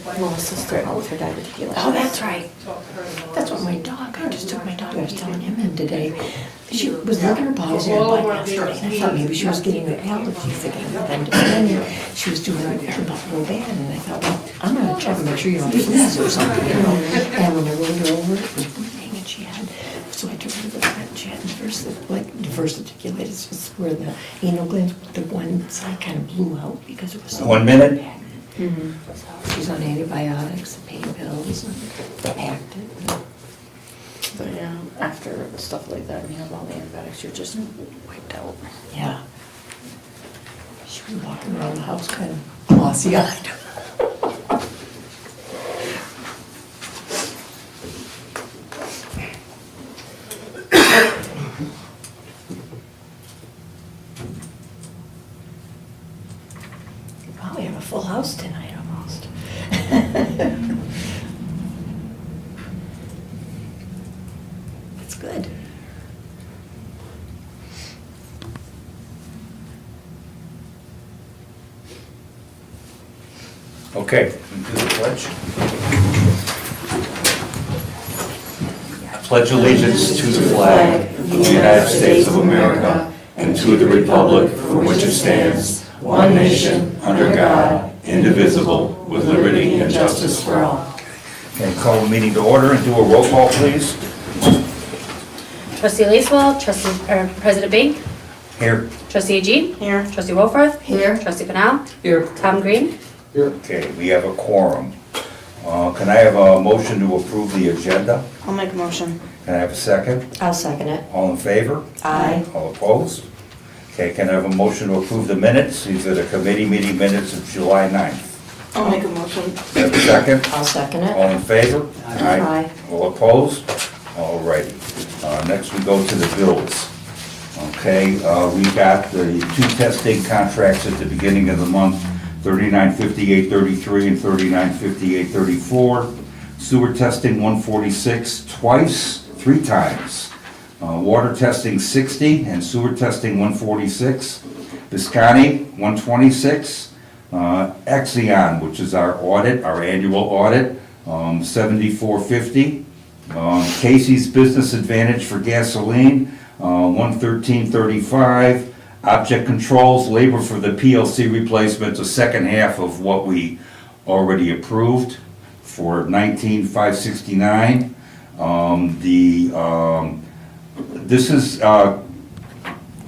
Melissa's still out with her diverticulitis. Oh, that's right. That's what my dog, I just took my dog, I was telling him today. She was licking her paws in her butt yesterday, and I thought maybe she was getting an allergy thing. But then she was doing her butt real bad, and I thought, well, I'm gonna check and make sure you don't have fleas or something, you know. And when I rolled her over, it was bleeding, and she had, so I took her to the vet, and she had diverticulitis, was where the anal glands, the one side kind of blew out because it was so 1 minute? bad. So she's on antibiotics, and pain pills, and active. But yeah, after stuff like that, and you have all the antibiotics, you're just wiped out. Yeah. She was walking around the house kind of glossy-eyed. Wow, we have a full house tonight almost. That's good. Okay, do the pledge. I pledge allegiance to the flag of the United States of America and to the republic for which it stands, one nation, under God, indivisible, with liberty and justice for all. Okay, call the meeting to order and do a roll call, please. Trustee Lacewell, President Bink, Here. Trustee Agee, Here. Trustee Wolforth, Here. Trustee Canal, Here. Tom Green. Okay, we have a quorum. Can I have a motion to approve the agenda? I'll make a motion. Can I have a second? I'll second it. All in favor? Aye. All opposed? Okay, can I have a motion to approve the minutes? These are the committee meeting minutes of July 9th. I'll make a motion. Can I have a second? I'll second All it. in favor? Aye. All opposed? All righty. Next we go to the bills. Okay, we got the two testing contracts at the beginning of the month, 3958.33 and 3958.34. Sewer testing 146 twice, 3 times. Water testing 60 and sewer testing 146. Biscotti 126. Exeon, which is our audit, our annual audit, 7450. Casey's Business Advantage for gasoline, 113.35. Object Controls, labor for the PLC replacement, the second half of what we already approved for 19,569. This is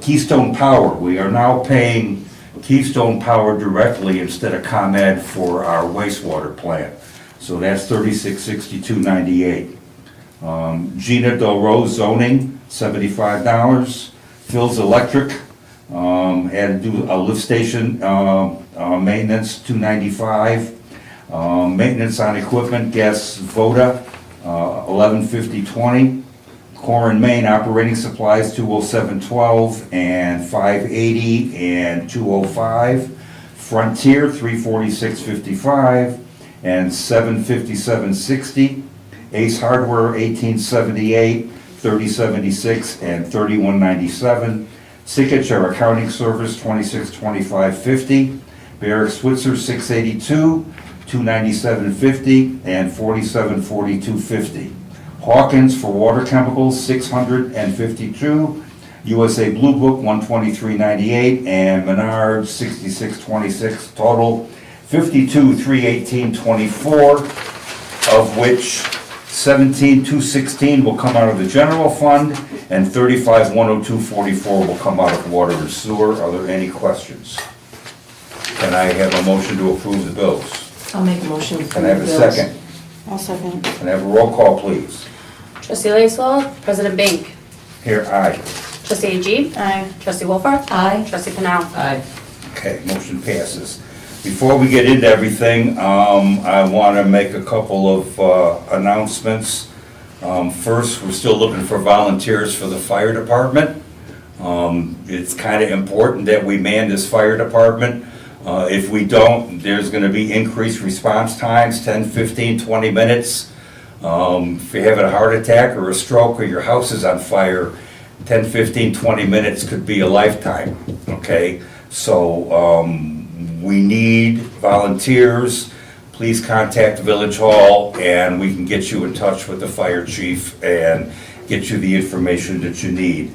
Keystone Power. We are now paying Keystone Power directly instead of ComEd for our wastewater plant. So that's $3662.98. Gina Del Rose zoning, $75. Phil's Electric, had to do a lift station maintenance, $295. Maintenance on equipment, gas Voda, $1150.20. Core and Main operating supplies, $207.12 and $580 and $205. Frontier, $346.55 and $757.60. Ace Hardware, $1878, $3076 and $3197. Signature Accounting Service, $2625.50. Barrick Switzer, $682, $297.50 and $4742.50. Hawkins for water chemicals, $652. USA Blue Book, $123.98 and Menard, $66.26. Total $52,318.24, of which $17,216 will come out of the general fund and $35,102.44 will come out of water and sewer. Are there any questions? Can I have a motion to approve the bills? I'll make a motion. to Can I have a approve the bills. second? I'll second. Can I have a roll call, please? Trustee Lacewell, President Bink, Here, aye. Trustee Agee, Aye. Trustee Wolforth, Aye. Trustee Canal. Aye. Okay, motion passes. Before we get into everything, I want to make a couple of announcements. First, we're still looking for volunteers for the fire department. It's kind of important that we man this fire department. If we don't, there's going to be increased response times, 10, 15, 20 minutes. If you're having a heart attack or a stroke or your house is on fire, 10, 15, 20 minutes could be a lifetime, okay? So we need volunteers. please contact Village Hall and we can get you in touch with the fire chief and get you the information that you need.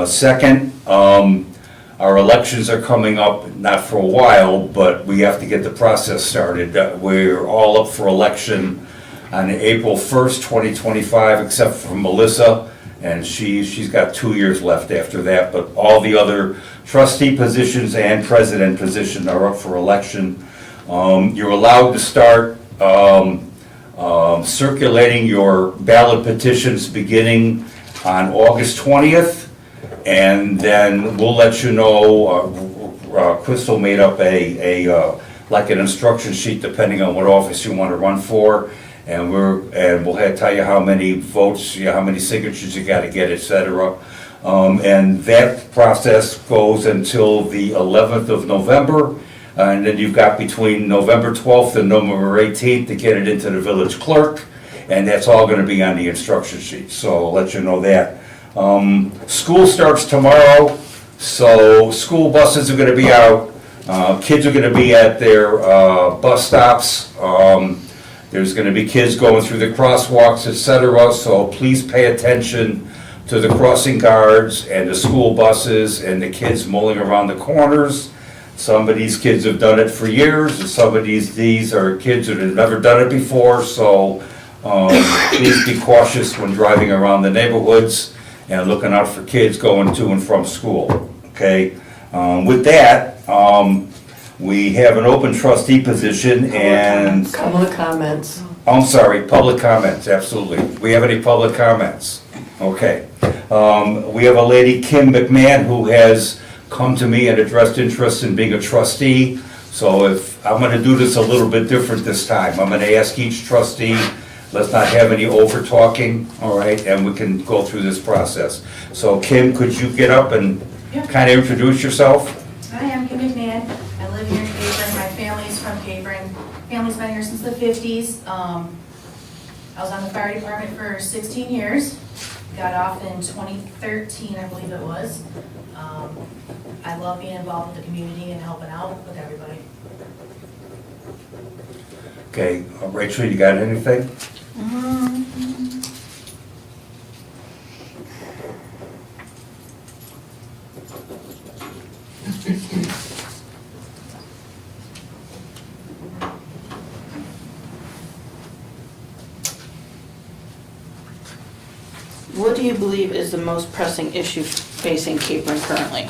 Second, our elections are coming up, not for a while, but we have to get the process started. We're all up for election on April 1st, 2025, except for Melissa, and she's got 2 years left after that, but all the other trustee positions and president position are up for election. You're allowed to start circulating your ballot petitions beginning on August 20th. And then we'll let you know, Crystal made up like an instruction sheet depending on what office you want to run for. And we'll tell you how many votes, how many signatures you got to get, et cetera. And that process goes until the 11th of November. And then you've got between November 12th and November 18th to get it into the village clerk. And that's all going to be on the instruction sheet. So I'll let you know that. School starts tomorrow, so school buses are gonna be out, kids are gonna be at their, bus stops, there's gonna be kids going through the crosswalks, etc., so please pay attention to the crossing guards and the school buses and the kids mulling around the corners. Some of these kids have done it for years, and some of these are kids that have never done it before, so, please be cautious when driving around the neighborhoods and looking out for kids going to and from school, okay? With that, we have an open trustee position and... Couple of comments. I'm sorry, public comments, absolutely. We have any public comments? Okay. We have a lady, Kim McMahon, who has come to me and expressed interest in being a trustee. So if I'm gonna do this a little bit different this time, I'm gonna ask each trustee, let's not have any over talking, all right, and we can go through this process. So Kim, could you get up and kind of introduce yourself? Hi, I'm Kim McMahon. I live here in Capron. My family's from Capron. Family's been here since the 50s. I was on the fire department for 16 years. Got off in 2013, I believe it was. I love being involved with the community and helping out with everybody. Okay, Rachel, you got anything? What do you believe is the most pressing issue facing Capron currently?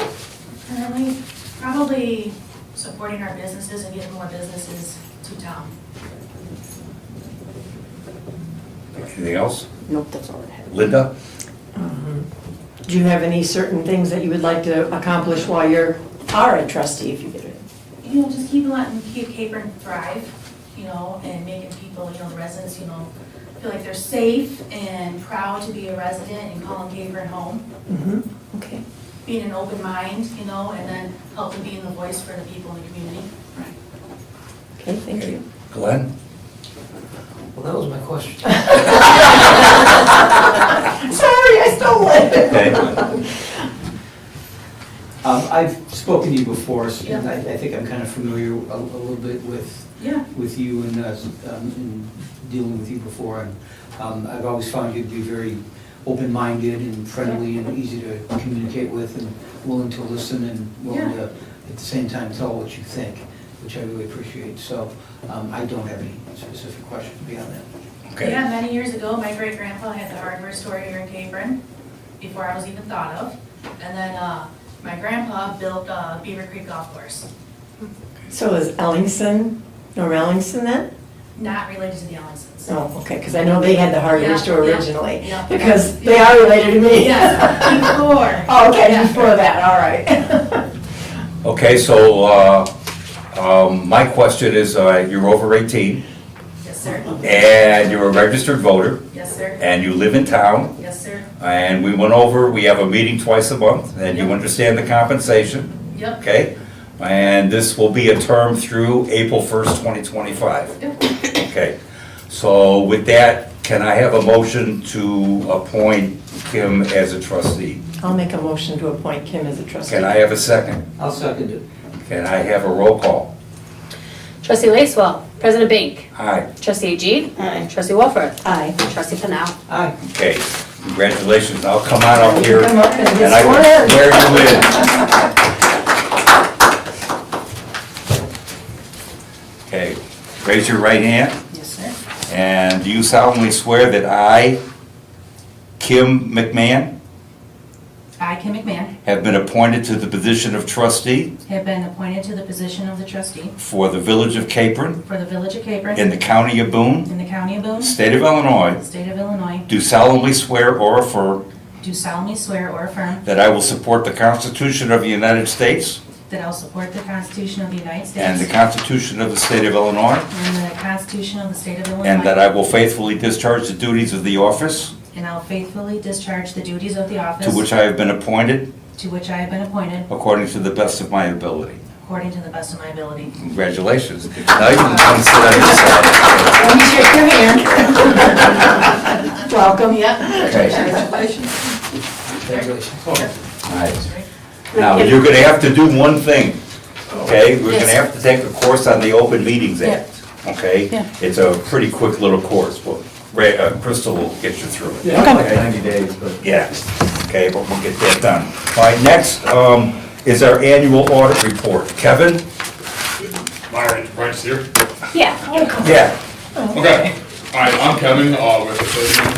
Currently, probably supporting our businesses and getting more businesses to town. Anything else? Nope, that's all I have. Linda? Do you have any certain things that you would like to accomplish while you are a trustee, if you get it? You know, just letting Capron thrive, you know, and making people, you know, the residents, you know, feel like they're safe and proud to be a resident and calling Capron home. Okay. Being an open mind, you know, and then helping being the voice for the people in the community. Okay, thank you. Glenn? Well, that was my question. Sorry, I stole it. Okay. I've spoken to you before, so Yeah. I think I'm kind of familiar a little bit Yeah. with you and in dealing with you before. And I've always found you to be very open-minded and friendly and easy to communicate with and willing to listen and willing to, at the same time, tell what you think, which I really appreciate. So I don't have any specific questions beyond that. Okay. Yeah, many years ago, my great-grandpa had the hardware store here in Capron, before I was even thought of. And then my grandpa built Beaver Creek Golf Course. So is Ellingson, Norm Ellingson then? Not related to the Ellisons. Oh, okay, because I know they had the hardware Yeah, store yeah, originally. yeah. Because they are related to me. Yes, before. Oh, okay, Yeah. before that, all right. Okay, so, my question is, you're over 18, Yes, sir. and you're a registered voter, Yes, sir. and you live in town, Yes, sir. and we have a meeting twice a month, and you understand the compensation, Yep. okay? And this will be a term through April 1st, 2025. Yep. Okay, so with that, can I have a motion to appoint Kim as a trustee? I'll make a motion to appoint Kim as a trustee. Can I have a second? I'll second it. Can I have a roll call? Trustee Lacewell. President Bink. Aye. Trustee Agee. Aye. Trustee Wolford. Aye. Trustee Pennell. Aye. Okay, congratulations. Now come on up here Come up and get and I sworn can in. swear you in. Okay, raise your right hand. Yes, sir. And do you solemnly swear that I, Kim McMahon, I, Kim McMahon, have been appointed to the position of trustee have been appointed to the position of the trustee for the Village of Capron for the Village of Capron in the County of Boone, in the County of Boone, State of Illinois, State of Illinois, do solemnly swear or affirm do solemnly swear or affirm that I will support the Constitution of the United States that I will support the Constitution of the United States and the Constitution of the State of Illinois, and the Constitution of the State of Illinois, and that I will faithfully discharge the duties of the office and I will faithfully discharge the duties of the office to which I have been appointed to which I have been appointed according to the best of my ability. according to the best of my ability. Congratulations. Now you can come sit on this side. Let me shake your hand. Welcome. Okay. Congratulations. All right. Now, you're gonna have to do one thing, okay? We're gonna have to take a course on the Open Meetings Act, okay? Yeah. It's a pretty quick little course, but Crystal will get you through it. Yeah, like 90 days, but. Yeah, okay, but we'll get that done. All right, next is our annual audit report. Kevin? Myron, right here? Yeah. Yeah. Okay. All right, I'm Kevin with the President.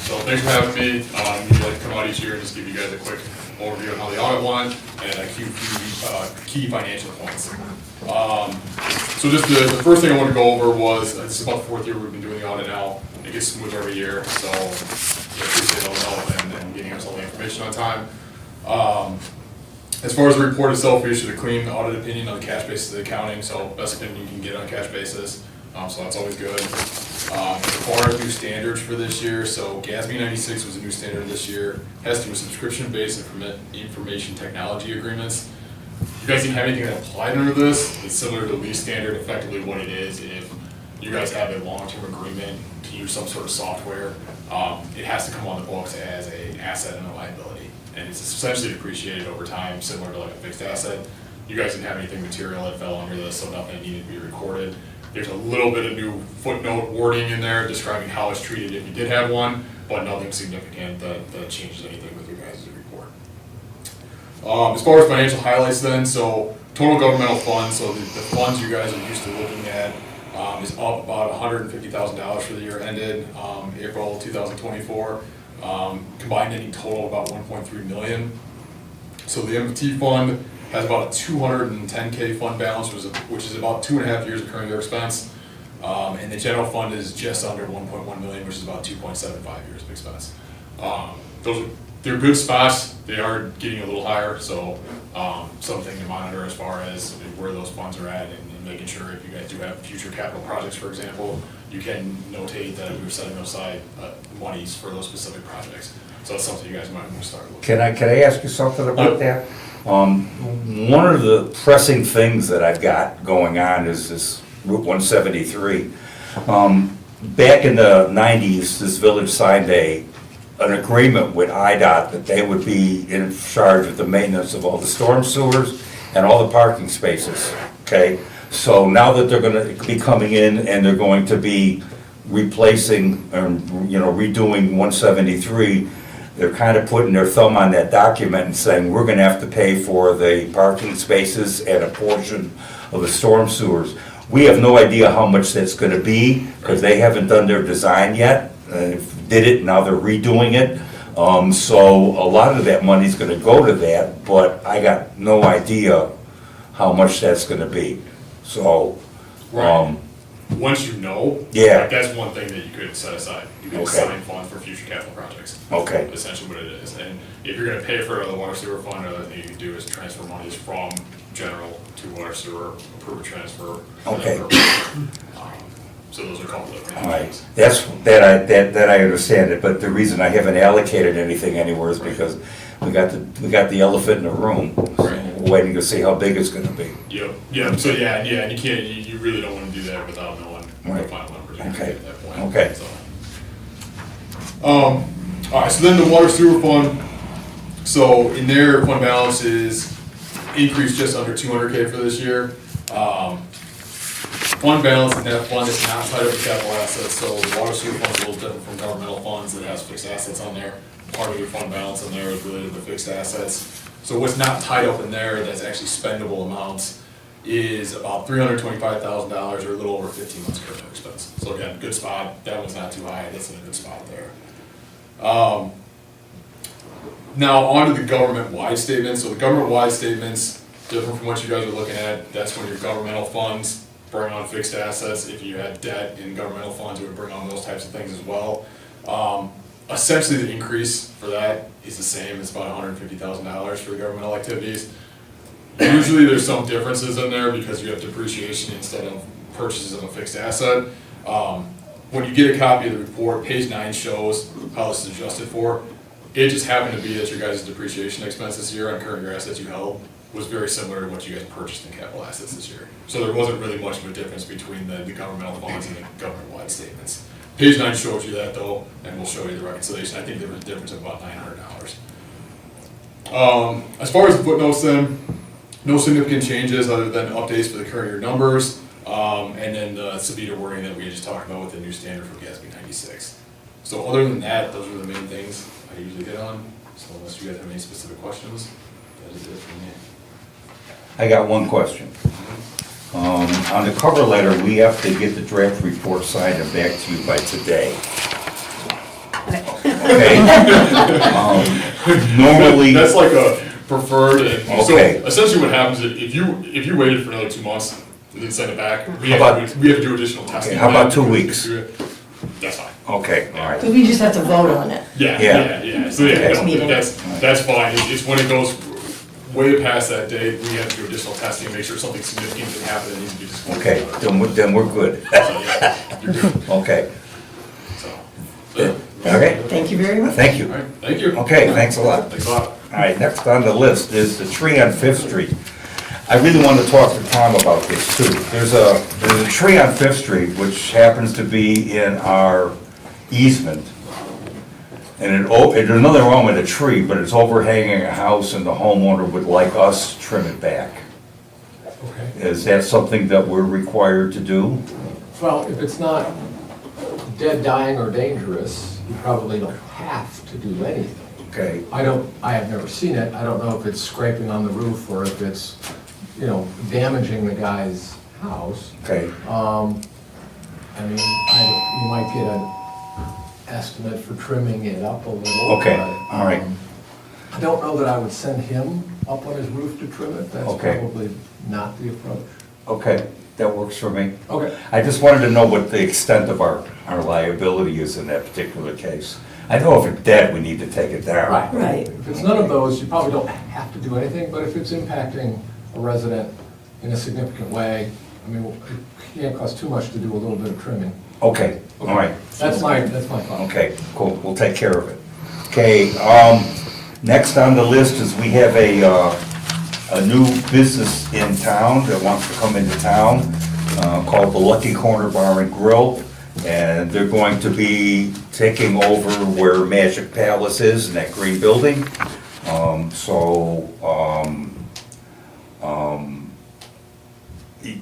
So thanks for having me. We'd like to come out each year and just give you guys a quick overview on how the audit went and a few key financial points. So just the first thing I want to go over was, this is about the fourth year we've been doing the audit now. It gets smoother every year, so appreciate all the help and getting us all the information on time. As far as the report itself, we issued a clean audit opinion on the cash basis of the accounting, so best opinion you can get on a cash basis, so that's always good. As far as new standards for this year, so GASB 96 was a new standard this year, has to do with subscription-based information technology agreements. You guys didn't have anything that applied under this. It's similar to the lease standard, effectively what it is. If you guys have a long-term agreement to use some sort of software, it has to come on the books as an asset and a liability. And it's essentially depreciated over time, similar to like a fixed asset. You guys didn't have anything material that fell under this, so nothing needed to be recorded. There's a little bit of new footnote wording in there describing how it's treated if you did have one, but nothing significant that changes anything with your guys' report. As far as financial highlights then, so total governmental funds, so the funds you guys are used to looking at is up about $150,000 for the year ended April 2024. Combined ending total about 1.3 million. So the MFT fund has about a 210K fund balance, which is about 2.5 years of current year expense. And the general fund is just under 1.1 million, which is about 2.75 years of expense. They're good spots. They are getting a little higher, so something to monitor as far as where those funds are at and making sure if you guys do have future capital projects, for example, you can notate that we're setting aside monies for those specific projects. So that's something you guys might want to start looking at. Can I ask you something about that? One of the pressing things that I've got going on is this Route 173. Back in the 90s, this village signed an agreement with IDOT that they would be in charge of the maintenance of all the storm sewers and all the parking spaces, okay? So now that they're gonna be coming in and they're going to be replacing, redoing 173, they're kind of putting their thumb on that document and saying, we're gonna have to pay for the parking spaces and a portion of the storm sewers. We have no idea how much that's gonna be, because they haven't done their design yet. Did it, now they're redoing it. So a lot of that money's gonna go to that, but I got no idea how much that's gonna be. So, Right. Once you know, Yeah. like, that's one thing that you could set aside. You could Okay. assign funds for future capital projects. Okay. Essentially what it is. And if you're gonna pay for the water sewer fund, the other thing you can do is transfer monies from general to water sewer, approve a transfer. for that Okay. purpose. So those are a couple of different all right, things. that I understand it, but the reason I haven't allocated anything anywhere is because we got the elephant in the room. Right. We're waiting to see how big it's gonna be. Yep, so yeah, and you can't, you really don't wanna do that without knowing the Right. final numbers you're gonna Okay. get at that point. Okay. So. All right, so then the water sewer fund, so in their fund balance is increased just under 200K for this year. fund balance and that fund is not tied up to capital assets, so the water sewer fund's a little different from governmental funds that has fixed assets on there. Part of your fund balance in there is related to fixed assets. So what's not tied up in there that's actually spendable amounts is about $325,000 or a little over 15 months current expense. So again, good spot, that one's not too high, that's in a good spot there. Now, on to the government-wide statements. So the government-wide statements, different from what you guys are looking at, that's when your governmental funds bring on fixed assets. If you had debt in governmental funds, it would bring on those types of things as well. Essentially, the increase for that is the same, it's about $150,000 for the governmental activities. Usually, there's some differences in there because you have depreciation instead of purchases of a fixed asset. When you get a copy of the report, page 9 shows how this is adjusted for. It just happened to be that your guys' depreciation expense this year on current year assets you held was very similar to what you guys purchased in capital assets this year. So there wasn't really much of a difference between the governmental funds and the government-wide statements. Page 9 shows you that though, and we'll show you the reconciliation. I think there was a difference of about $900. As far as the footnotes then, no significant changes other than updates for the current year numbers, and then the Sabita wording that we just talked about with the new standard for GASB 96. So other than that, those are the main things I usually hit on. So unless you guys have any specific questions, that is it for me. I got one question. On the cover letter, we have to get the draft report signed and back to you by today. Okay? Normally. That's like a preferred, and so Okay. essentially what happens is if you waited for another 2 months and then send it back, we How have about- to do additional testing. how on about that 2 because weeks? we do it. That's fine. Okay, all right. So we just have to vote on it. Yeah, Yeah. yeah. So yeah, Okay. no, that's fine. It's when it goes way past that date, we have to do additional testing and make sure something significant can happen that needs to be disclosed. Okay, then we're good. So, yeah, you're good. Okay, So, okay, Thank you very much. thank you. all right, thank you. Okay, thanks a lot. Thanks a lot. All right, next on the list is the tree on Fifth Street. I really want to talk to Tom about this too. There's a tree on Fifth Street which happens to be in our easement. And there's nothing wrong with the tree, but it's overhanging a house and the homeowner would like us to trim it back. Okay. Is that something that we're required to do? Well, if it's not dead, dying, or dangerous, you probably don't have to do anything. Okay, I have never seen it. I don't know if it's scraping on the roof or if it's, damaging the guy's house. okay, I mean, you might get an estimate for trimming it up a little. Okay, but, all right. I don't know that I would send him up on his roof to trim it. That's Okay. probably not the approach. okay, that works for me. Okay. I just wanted to know what the extent of our liability is in that particular case. I know if it's dead, we need to take it down. Right. If it's none of those, you probably don't have to do anything, but if it's impacting a resident in a significant way, I mean, it can't cost too much to do a little bit of trimming. Okay, all right. That's my thought. Okay, cool, we'll take care of it. Okay, next on the list is we have a new business in town that wants to come into town, called the Lucky Corner Bar and Grill. And they're going to be taking over where Magic Palace is in that green building.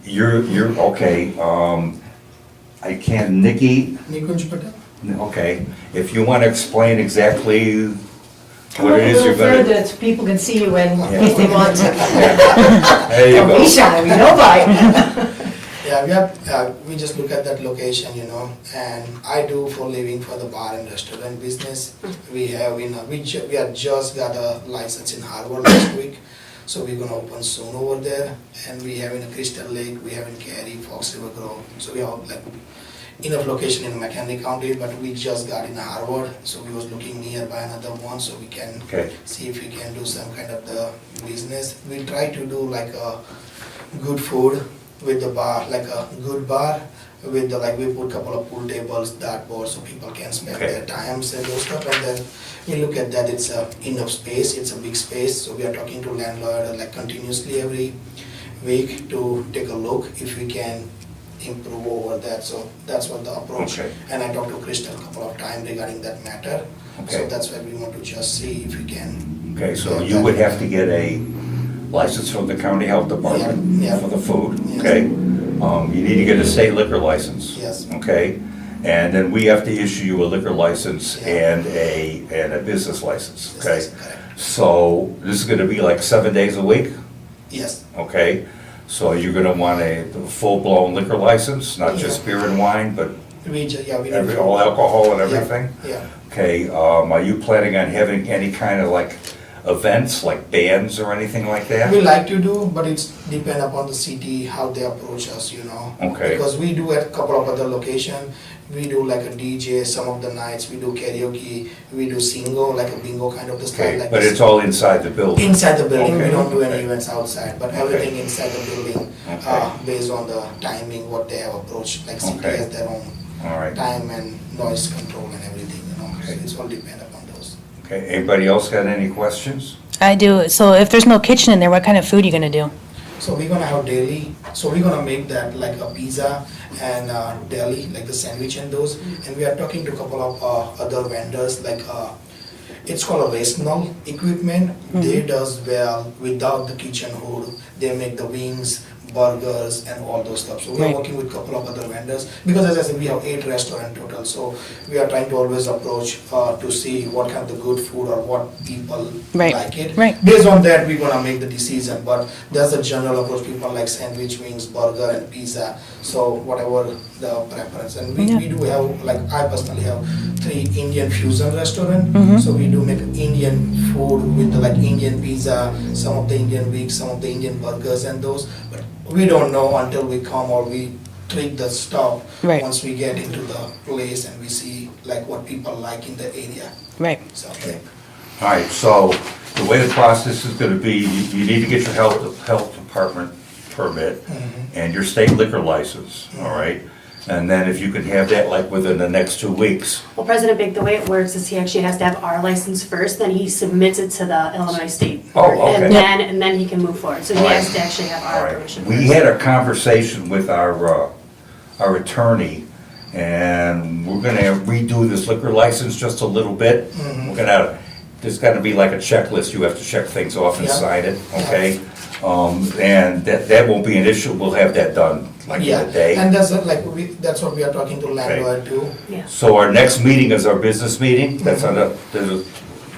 You're, okay, I can, Nikki, Nikunj Patel. okay, if you want to explain exactly Come what up it a is you're little gonna. further so people can see you when, Yeah. if they want to. There you Don't be go. shy, we know by. Yeah, we just look at that location, and I do for living for the bar and restaurant business. We have, we have just got a license in Harvard last week, so we're gonna open soon over there. And we have in a Crystal Lake, we have in Cary, Fox River Grove, so we have like enough location in McHenry County, but we just got in Harvard, so we was looking nearby another one, so we can Okay, see if we can do some kind of the business. We try to do like a good food with the bar, like a good bar with the, like we put couple of pool tables, dartboards, so people can spend Okay. their times and those stuff. And then we look at that, it's enough space, it's a big space, so we are talking to landlord like continuously every week to take a look if we can improve over that. So that's what the approach. Okay. And I talked to Crystal a couple of times regarding that matter. Okay. So that's why we want to just see if we can. okay, so you would have to get a license from the county health department Yeah, yeah. for the food, Yes. okay? You need to get a state liquor license. Yes. Okay? And then we have to issue you a liquor license Yeah. and a business license, Yes, okay? that's correct. So this is gonna be like 7 days a week, Yes, okay? So you're gonna want a full-blown liquor license, not just Yeah. beer and wine, but we need. all alcohol and everything? Yeah, Okay, are you planning on having any kind of like events, like bands or anything like that? we like to do, but it's depend upon the city, how they approach us, you know. Okay. Because we do at a couple of other locations, we do like a DJ, some of the nights, we do karaoke, we do single, like a bingo kind of the style. Okay, like but this. it's all inside the building? Inside the building, we Okay. don't do any events outside, but everything inside the building, Okay. based on the timing, what they have approached, like city Okay. has their own All right, time and noise control and everything, you know, so Okay. it's all depend upon those. okay, anybody else got any questions? I do. So if there's no kitchen in there, what kind of food are you gonna do? So we're gonna have daily, so we're gonna make that like a pizza and deli, like the sandwich and those, and we are talking to a couple of other vendors, like it's called a Rational Equipment. They does well without the kitchen hood, they make the wings, burgers and all those stuff. So we are Right. working with a couple of other vendors, because as I said, we have 8 restaurants total, so we are trying to always approach to see what kind of the good food or what people Right. like it. Right. Based on that, we're gonna make the decision, but that's the general approach, people like sandwich, wings, burger and pizza, so whatever the preference. And Yeah. we do have, like I personally have 3 Indian fusion restaurant, so we do make Indian food with the, like Indian pizza, some of the Indian wings, some of the Indian burgers and those, but we don't know until we come or we treat the stuff. Right. Once we get into the place and we see like what people like in the area, Right. so. All right, so the way the process is gonna be, you need to get your health department permit and your state liquor license, all right? And then if you could have that like within the next 2 weeks. Well, President Big, the way it works is he actually has to have our license first, then he submits it to the Illinois State. Oh, okay. And then he can move forward, so he All right. has to actually have All our right, permission we first. had a conversation with our attorney, and we're gonna redo this liquor license just a little bit. We're gonna, there's gonna be like a checklist, you have to check things off and Yeah. sign it, okay? And that won't be an issue, we'll have that done like in Yeah, a day. and that's like, that's what we are talking to landlord too. Yeah. So our next meeting is our business meeting, that's on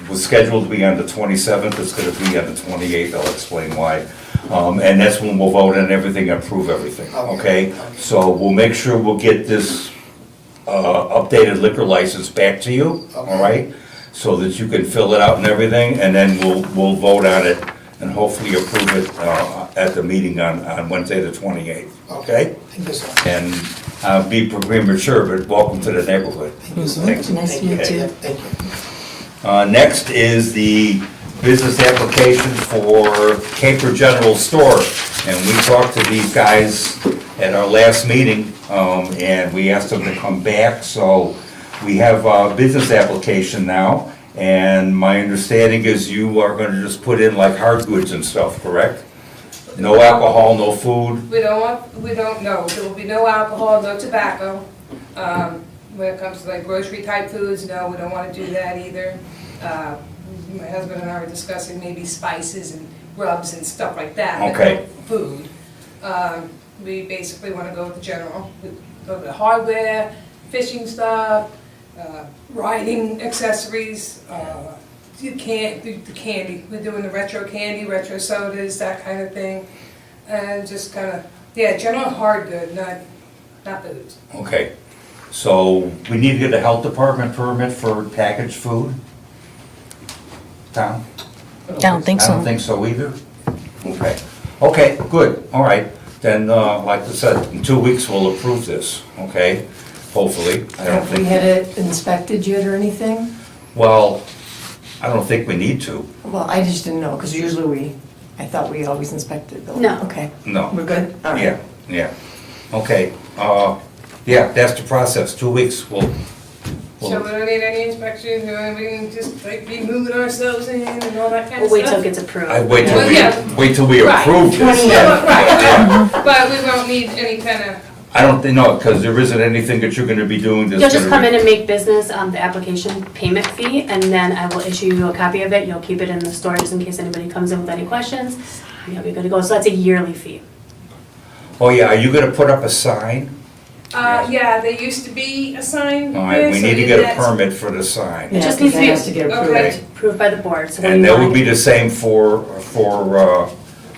was scheduled to be on the 27th, it's gonna be on the 28th, I'll explain why. And that's when we'll vote on everything, approve everything, okay? So we'll make sure we'll get this updated liquor license back to you, all right? So that you can fill it out and everything, and then we'll vote on it and hopefully approve it at the meeting on Wednesday, the 28th, okay? Thank you, sir. And I'll be premature, but welcome to the neighborhood. Thank you, sir. Thanks. Nice to meet Okay. you. Thank you. Next is the business application for Capron General Store. And we talked to these guys at our last meeting, and we asked them to come back. So we have a business application now, and my understanding is you are gonna just put in like hard goods and stuff, correct? No alcohol, no food? We don't know, there will be no alcohol, no tobacco. When it comes to like grocery type foods, no, we don't wanna do that either. My husband and I were discussing maybe spices and rubs and stuff like that, but Okay. no food. We basically wanna go with the general, go with the hardware, fishing stuff, riding accessories, the candy, we're doing the retro candy, retro sodas, that kind of thing. And just kind of, yeah, general hard good, not booze. Okay, so we need to get a health department permit for packaged food? Tom? I don't think I don't so. think so either. Okay, okay, good, all right. Then, like I said, in 2 weeks we'll approve this, okay? Hopefully. I don't Have we think, had it inspected yet or anything? well, I don't think we need to, Well, I just didn't know, because usually I thought we always inspected the. No. Okay, no. we're good? All right. Yeah, yeah. Okay, yeah, that's the process, 2 weeks, we'll, So we don't need any inspections, we can just like be moving ourselves in and all that kind We'll of wait till it stuff. gets approved. I wait till Well, yeah. wait till we Right. approve this. No, Yeah. right, but we won't need any kind of, I don't think, no, because there isn't anything that you're gonna be doing that's You'll just gonna come be- in and make business, the application payment fee, and then I will issue you a copy of it. You'll keep it in the store just in case anybody comes in with any questions. And you'll be good to go. So that's a yearly fee. Oh, yeah, are you gonna put up a sign? Yeah, there used to be a sign All there, right, we so need to then get a that's- permit for the sign. It just needs to be Has to get approved. Okay. approved by the board, so when And you that want would be it- the same for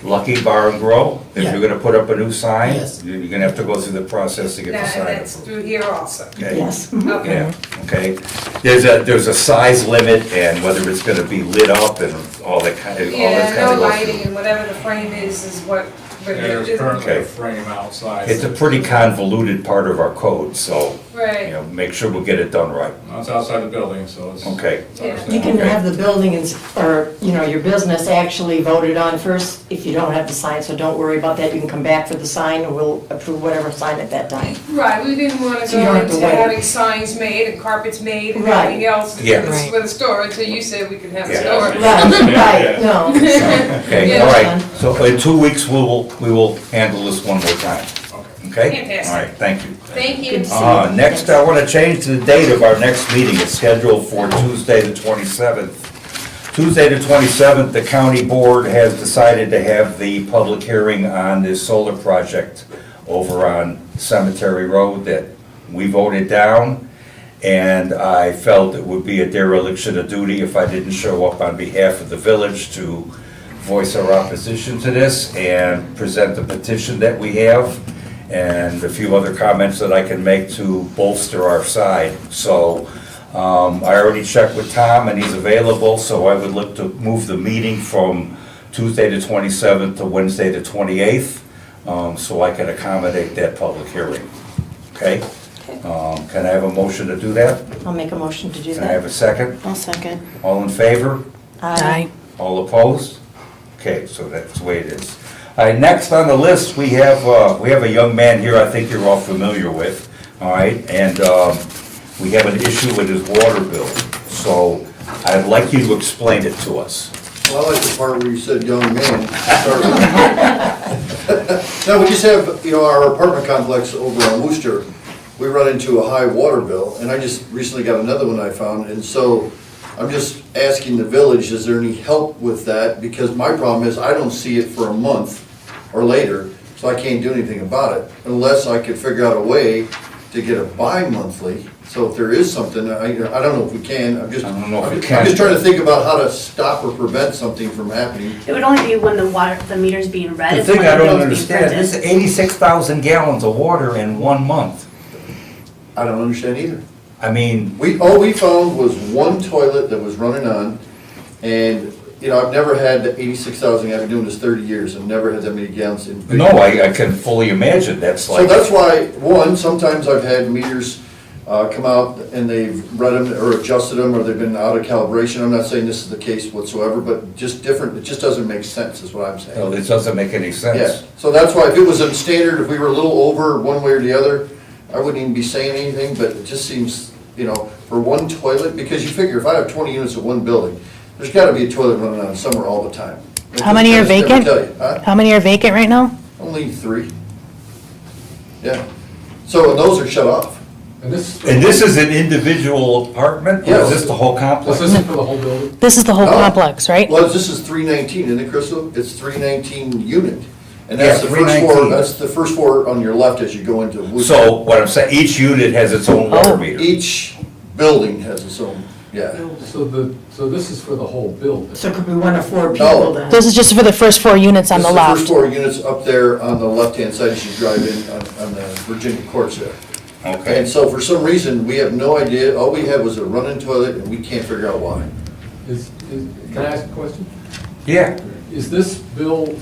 Lucky Bar and Grill? If you're gonna put up a new sign? Yes. You're gonna have to go through the process to get the And sign that's approved. through here also. Okay. Yes. Okay. Yeah, okay. There's a size limit and whether it's gonna be lit up and all that kind of, all Yeah, that's kind no of. lighting and whatever the frame is what. but There's it- currently a Okay. frame outside. It's a pretty convoluted part of our code, so, you Right, know, make sure we'll get it done right. No, it's outside the building, so it's. Okay. it's Yeah. understandable. You can have the building, or, your business actually voted on first if you don't have the sign, so don't worry about that. You can come back for the sign and we'll approve whatever sign at that time. right, we didn't wanna So you go don't have to into wait. having signs made and carpets made and Right. everything else Yeah. with a store, until you said we could have a Yeah. store. Right, no. Okay, Yeah. all right. So in 2 weeks, we will handle this one more time. Okay? Fantastic. All right, thank you. Thank you. Good to see you. Next, I want to change the date of our next meeting. It's scheduled for Tuesday, the 27th. Tuesday, the 27th, the county board has decided to have the public hearing on this solar project over on Cemetery Road that we voted down. And I felt it would be a dereliction of duty if I didn't show up on behalf of the village to voice our opposition to this and present the petition that we have and a few other comments that I can make to bolster our side. So I already checked with Tom and he's available, so I would look to move the meeting from Tuesday the 27th to Wednesday the 28th, so I can accommodate that public hearing. Okay? Can I have a motion to do that? I'll make a motion to do Can I have that. a second? I'll second. All in favor? Aye. All opposed? Okay, so that's the way it is. All right, next on the list, we have a young man here I think you're all familiar with, all right? And we have an issue with his water bill. So I'd like you to explain it to us. Well, I like the part where you said young man. No, we just have, our apartment complex over on Worcester, we run into a high water bill, and I just recently got another one I found, and so I'm just asking the village, is there any help with that? Because my problem is, I don't see it for a month or later, so I can't do anything about it, unless I could figure out a way to get it bi-monthly. So if there is something, I don't know if we can, I don't know if we I'm can. just trying to think about how to stop or prevent something from happening. It would only be when the meter's being read. The is thing when I the don't bill's being understand, printed. this is 86,000 gallons of water in 1 month. I don't understand either. I mean, All we found was one toilet that was running on, and, I've never had the 86,000, I've been doing this 30 years, and never had that many gallons in. no, I can fully imagine, that's So like. that's why, one, sometimes I've had meters come out and they've read them or adjusted them, or they've been out of calibration. I'm not saying this is the case whatsoever, but just different, it just doesn't make sense, is what I'm saying. Well, it doesn't make any Yeah, sense. so that's why if it was in standard, if we were a little over one way or the other, I wouldn't even be saying anything, but it just seems, for one toilet, because you figure if I have 20 units of one building, there's gotta be a toilet running on somewhere all the time. How many are I just never vacant? tell you, huh? How many are vacant right now? Only 3. Yeah. So, and those are shut off. And this. And this is an individual apartment, or is this the whole complex? This isn't for the whole building? This is the whole No. complex, right? Well, this is 319, isn't it, Crystal? It's 319 unit. And that's Yeah, the first 319. floor, that's the first floor on your left as you go into Woodstock. So what I'm saying, each unit has its own water Oh. meter. Each building has its own, yeah. So this is for the whole building? So it could be 1 or 4 No. people then. This is just for the first 4 units on This the is the first left. floor units up there on the left-hand side as you drive in on the Virginia courts there. Okay. And so for some reason, we have no idea, all we had was a running toilet and we can't figure out why. Can I ask a question? Yeah. Is this bill,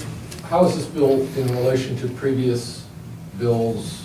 how is this bill in relation to previous bills?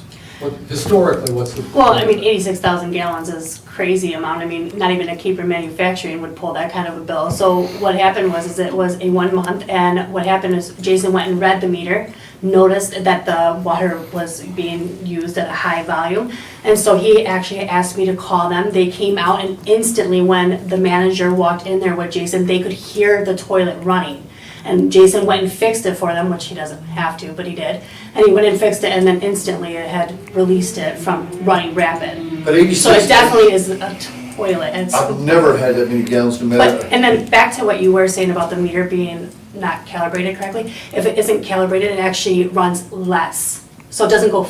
Historically, what's the? Well, I mean, 86,000 gallons is crazy amount. I mean, not even a Capron manufacturing would pull that kind of a bill. So what happened was it was a 1 month, and what happened is Jason went and read the meter, noticed that the water was being used at a high volume, and so he actually asked me to call them. They came out, and instantly when the manager walked in there with Jason, they could hear the toilet running. And Jason went and fixed it for them, which he doesn't have to, but he did. And he went and fixed it, and then instantly it had released it from running rapid. But 86. So it definitely is a toilet. I've never had that many gallons no matter. But, and then back to what you were saying about the meter being not calibrated correctly. If it isn't calibrated, it actually runs less. So it doesn't go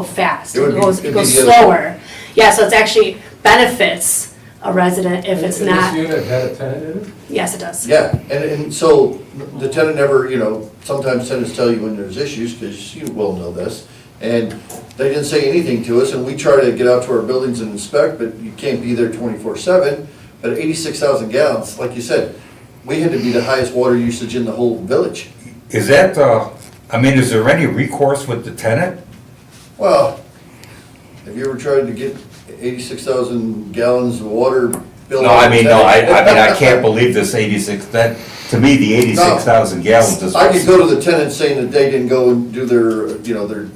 fast, It would be- it it'd goes be the other way. slower. Yeah, so it's actually benefits a resident if it's And not, this unit had a tenant in it? yes, it does. Yeah, and so the tenant never, sometimes tenants tell you when there's issues, because you well know this. And they didn't say anything to us, and we try to get out to our buildings and inspect, but you can't be there 24/7. But 86,000 gallons, like you said, we had to be the highest water usage in the whole village. Is that, is there any recourse with the tenant? Well, have you ever tried to get 86,000 gallons of water billed? No, I can't believe this 86, to me, the 86,000 gallons is. I could go to the tenant saying that they didn't go and do their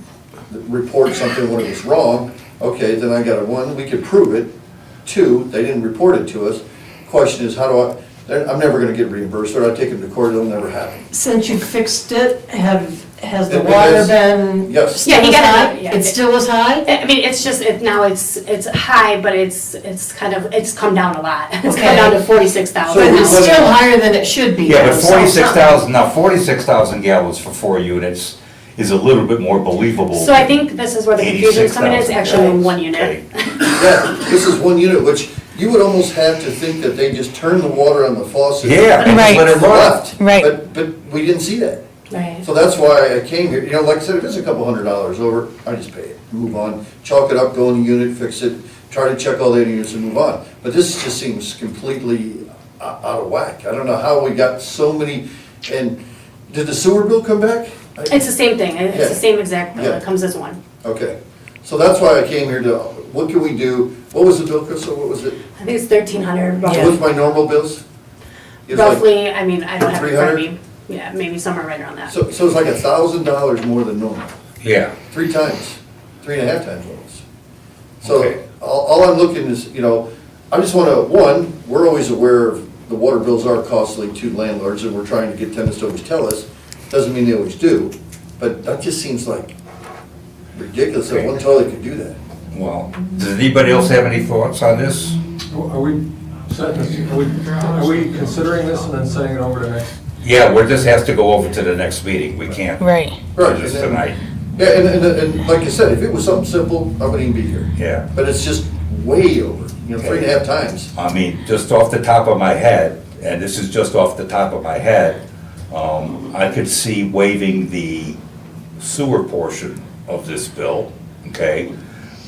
report something when it was wrong. Okay, then I got one, we could prove it. Two, they didn't report it to us. Question is, I'm never gonna get reimbursed, or I take them to court, it'll never happen. Since you fixed it, has the It water has- been Yes. still Yeah, he as got it, high? yeah. It still is high? I mean, it's just, now it's high, but it's come down a lot. It's come Okay. down to So 46,000 But we it's put it- still higher than it should be. Yeah, but though, so 46,000 gallons for 4 units is a little bit more believable. So I think this is where the confusion's coming in, it's actually in one unit. Okay. Yeah, this is one unit, which you would almost have to think that they just turned the water on the faucet. Yeah, and just let it And run. left. Right. But we didn't see that. Right. So that's why I came here, like I said, if it's a couple $100 over, I just pay it, move on, chalk it up, go in the unit, fix it, try to check all the units and move on. But this just seems completely out of whack. I don't know how we got so many, and did the sewer bill come back? It's the same thing, it's Yeah. the same exact bill, Yeah. it comes as one. Okay, so that's why I came here to, what can we do? What was the bill, Crystal, what was it? I think it's 1,300 What's roughly. my normal bills? It was like- Roughly, I mean, I don't have it in front of 300? me. Yeah, maybe somewhere right around that. So it's like $1,000 more than normal. Yeah, 3 times, 3.5 times almost. So Okay. all I'm looking is, I just want to, one, we're always aware of the water bills are costly to landlords, and we're trying to get tenants to always tell us. Doesn't mean they always do, but that just seems like ridiculous that one toilet could do that. well, does anybody else have any thoughts on this? Are we setting this, are we considering this and then sending it over to next? Yeah, this has to go over to the next meeting, we can't Right. do Right, this and then- tonight. Yeah, and like I said, if it was something simple, I wouldn't even be here. Yeah. But it's just way over, 3.5 times. Just off the top of my head, and this is just off the top of my head, I could see waiving the sewer portion of this bill, okay?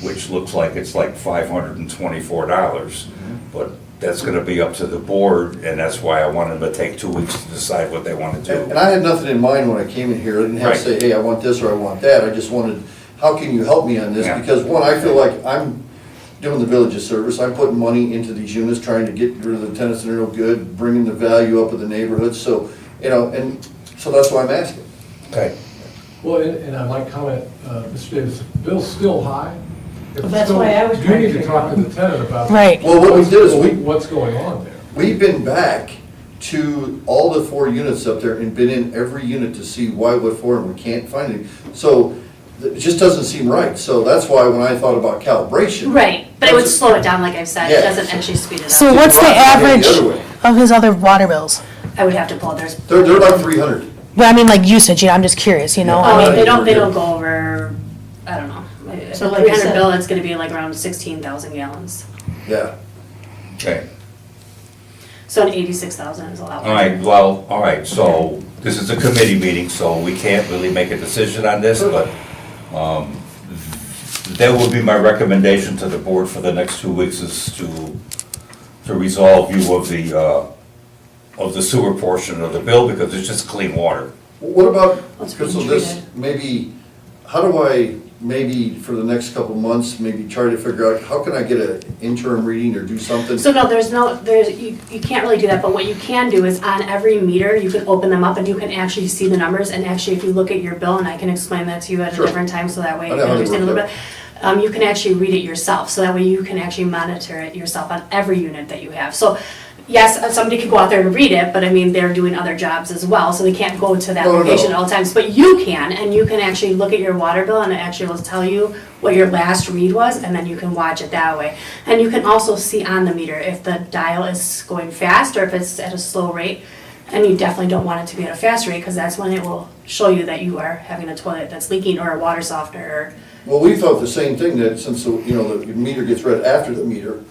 Which looks like it's like $524, but that's gonna be up to the board, and that's why I want them to take 2 weeks to decide what they wanna do. And I had nothing in mind when I came in here, I didn't have to say, Right. hey, I want this or I want that, I just wanted, how can you help me on this? Yeah. Because one, I feel like I'm doing the village a service, I'm putting money into these units, trying to get rid of the tenants that are no good, bringing the value up of the neighborhood, so, and so that's why I'm asking. Okay, Well, and I might comment, Mr. Davis, the bill's still high. If Well, that's it's still- why I was You trying to need to figure talk to out. the tenant about. Right. Well, what we did is What's going on there? we've been back to all the 4 units up there and been in every unit to see why, what for, and we can't find it. So it just doesn't seem right, so that's why when I thought about calibration. Right, but it would slow it down, like I've said, it Yeah. doesn't actually speed it up. So what's the Right, yeah, the average other way. of his other water bills? I would have to pull, there's, They're like 300. Well, I mean, like usage, I'm just curious, I oh, mean, they don't go over, I don't know. So So like you 300 said- bill, it's gonna be like around 16,000 gallons. Yeah. okay. So an 86,000 is a lot. All right, so this is a committee meeting, so we can't really make a decision on this, but that would be my recommendation to the board for the next 2 weeks is to resolve you of the sewer portion of the bill, because it's just clean water. What about, What's being Crystal, this, treated. maybe, how do I, maybe for the next couple months, maybe try to figure out, how can I get an interim reading or do something? So no, you can't really do that, but what you can do is on every meter, you can open them up and you can actually see the numbers, and actually if you look at your bill, and I can explain that to you at a Sure. different time, so that way I you know can how to understand a work little bit. You can actually read it yourself, so that way you can actually monitor it yourself on every unit that you have. So, yes, somebody could go out there and read it, but I mean, they're doing other jobs as well, so they can't go to that No, no, location no. at all times. But you can, and you can actually look at your water bill, and it actually will tell you what your last read was, and then you can watch it that way. And you can also see on the meter if the dial is going fast or if it's at a slow rate. And you definitely don't want it to be at a fast rate, because that's when it will show you that you are having a toilet that's leaking or a water softener or. Well, we thought the same thing, that since, the meter gets read after the meter,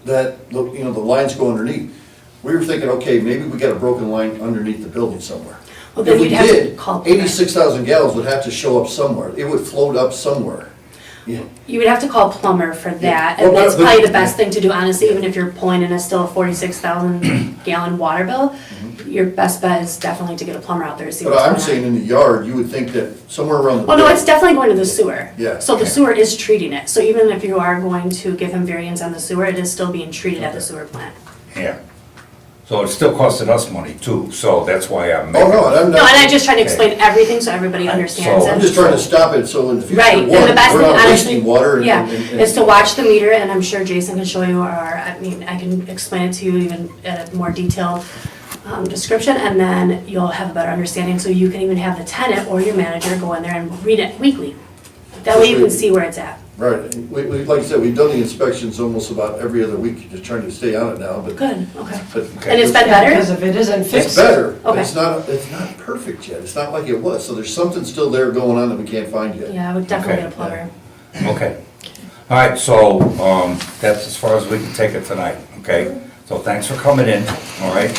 that, the lines go underneath. We were thinking, okay, maybe we got a broken line underneath the building somewhere. Well, then If we you'd have to did, call plumber. 86,000 gallons would have to show up somewhere. It would float up somewhere. Yeah. You would have to call plumber for that, Well, and that's but- probably the best thing to do, honestly, even if you're pulling in a still a 46,000 gallon water bill. Your best bet is definitely to get a plumber out there to see But what's going I'm on. saying in the yard, you would think that somewhere around the. Well, no, it's definitely going to the sewer. Yeah. So the sewer is treating it, so even if you are going to give him variance on the sewer, it is still being treated at the sewer plant. Yeah. So it's still costing us money too, so that's why I'm Oh, making. no, I'm No, not. and I just try to explain everything so everybody understands So it. I'm just trying to stop it, so in the future, Right, and one, the best we're thing, not honestly, wasting water and. yeah, and- is to watch the meter, and I'm sure Jason can show you, or, I mean, I can explain it to you even at a more detailed description, and then you'll have a better understanding, so you can even have the tenant or your manager go in there and read it weekly. That way you can see where it's at. Right, like I said, we've done the inspections almost about every other week, just trying to stay on it now, but. Good, okay. but- And it's been better? Because if it isn't It's fixed. better, but Okay. it's not perfect yet, it's not like it was, so there's something still there going on that we can't find yet. Yeah, I would definitely Okay. get a plumber. Okay. All right, so, that's as far as we can take it tonight, okay? So thanks for coming in, all right?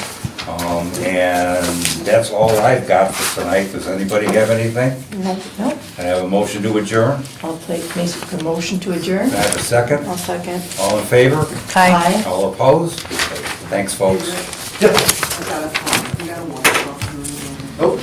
And that's all I've got for tonight. Does anybody have anything? Nope, nope. Can I have a motion to adjourn? I'll take, make a motion to adjourn. Can I have a second? I'll second. All in favor? Hi. All opposed? Thanks, folks. Nope.